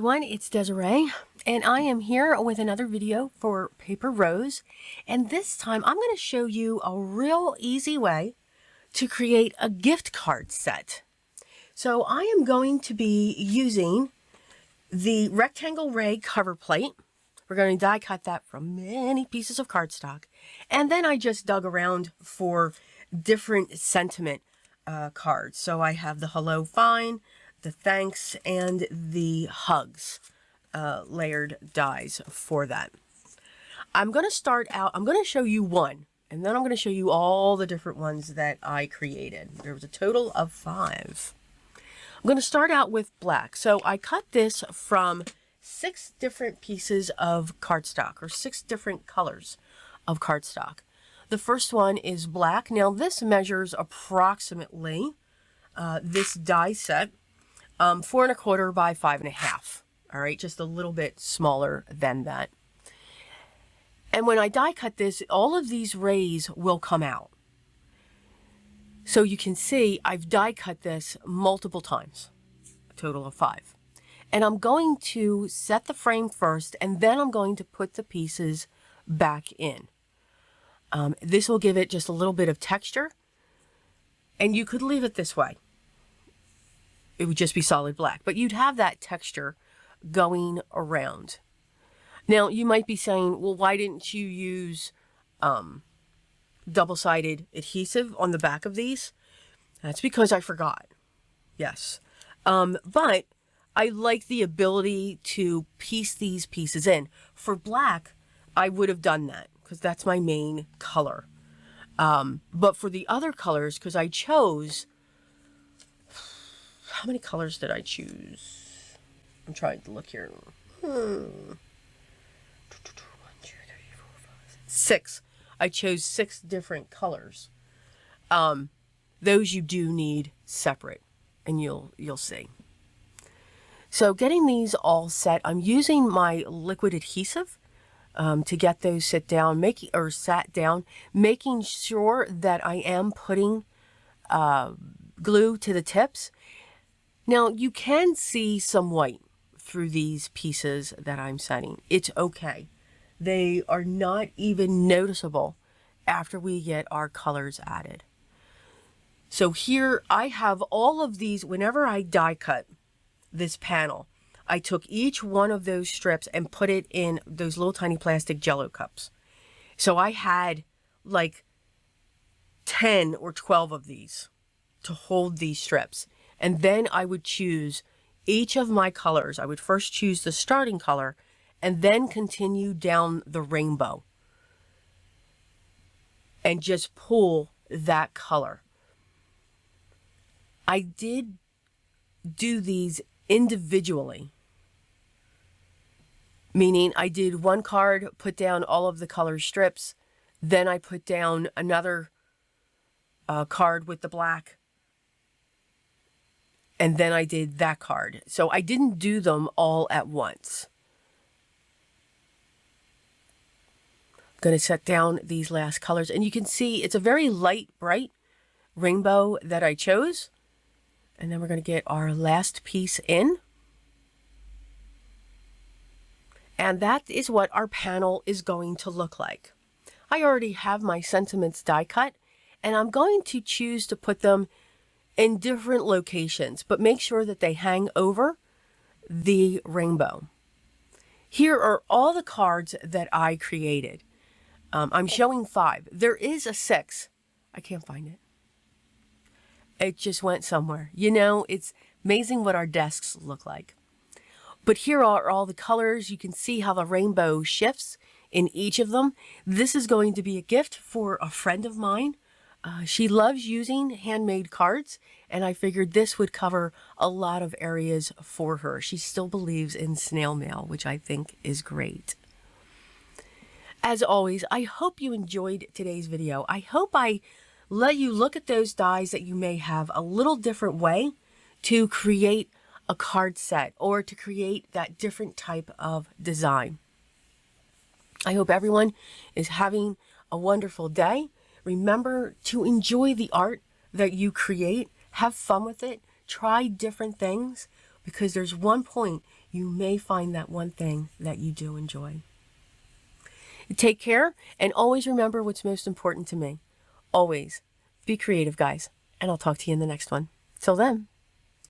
everyone, it's Desiree, and I am here with another video for Paper Rose, and this time I'm going to show you a real easy way to create a gift card set. So I am going to be using the rectangle ray cover plate. We're going to die cut that from many pieces of cardstock, and then I just dug around for different sentiment cards. So I have the hello fine, the thanks, and the hugs layered dies for that. I'm going to start out, I'm going to show you one, and then I'm going to show you all the different ones that I created. There was a total of 5. I'm going to start out with black. So I cut this from 6 different pieces of cardstock, or 6 different colors of cardstock. The first one is black. Now this measures approximately, this die set, 4 1/4 by 5 1/2. All right, just a little bit smaller than that. And when I die cut this, all of these rays will come out. So you can see I've die cut this multiple times, a total of 5. And I'm going to set the frame first, and then I'm going to put the pieces back in. This will give it just a little bit of texture, and you could leave it this way. It would just be solid black, but you'd have that texture going around. Now, you might be saying, well, why didn't you use double-sided adhesive on the back of these? That's because I forgot. Yes. But I like the ability to piece these pieces in. For black, I would have done that because that's my main color. But for the other colors, because I chose... How many colors did I choose? I'm trying to look here. 1, 2, 3, 4, 5, 6. I chose 6 different colors. Those you do need separate, and you'll see. So getting these all set, I'm using my liquid adhesive to get those sat down, making sure that I am putting glue to the tips. Now, you can see some white through these pieces that I'm setting. It's okay. They are not even noticeable after we get our colors added. So here I have all of these. Whenever I die cut this panel, I took each one of those strips and put it in those little tiny plastic Jello cups. So I had like 10 or 12 of these to hold these strips. And then I would choose each of my colors. I would first choose the starting color and then continue down the rainbow and just pull that color. I did do these individually, meaning I did one card, put down all of the color strips, then I put down another card with the black, and then I did that card. So I didn't do them all at once. I'm going to set down these last colors, and you can see it's a very light, bright rainbow that I chose. And then we're going to get our last piece in. And that is what our panel is going to look like. I already have my sentiments die cut, and I'm going to choose to put them in different locations, but make sure that they hang over the rainbow. Here are all the cards that I created. I'm showing 5. There is a 6. I can't find it. It just went somewhere. You know, it's amazing what our desks look like. But here are all the colors. You can see how the rainbow shifts in each of them. This is going to be a gift for a friend of mine. She loves using handmade cards, and I figured this would cover a lot of areas for her. She still believes in snail mail, which I think is great. As always, I hope you enjoyed today's video. I hope I let you look at those dies that you may have a little different way to create a card set or to create that different type of design. I hope everyone is having a wonderful day. Remember to enjoy the art that you create. Have fun with it. Try different things, because there's one point you may find that one thing that you do enjoy. Take care, and always remember what's most important to me. Always be creative, guys, and I'll talk to you in the next one. Till then.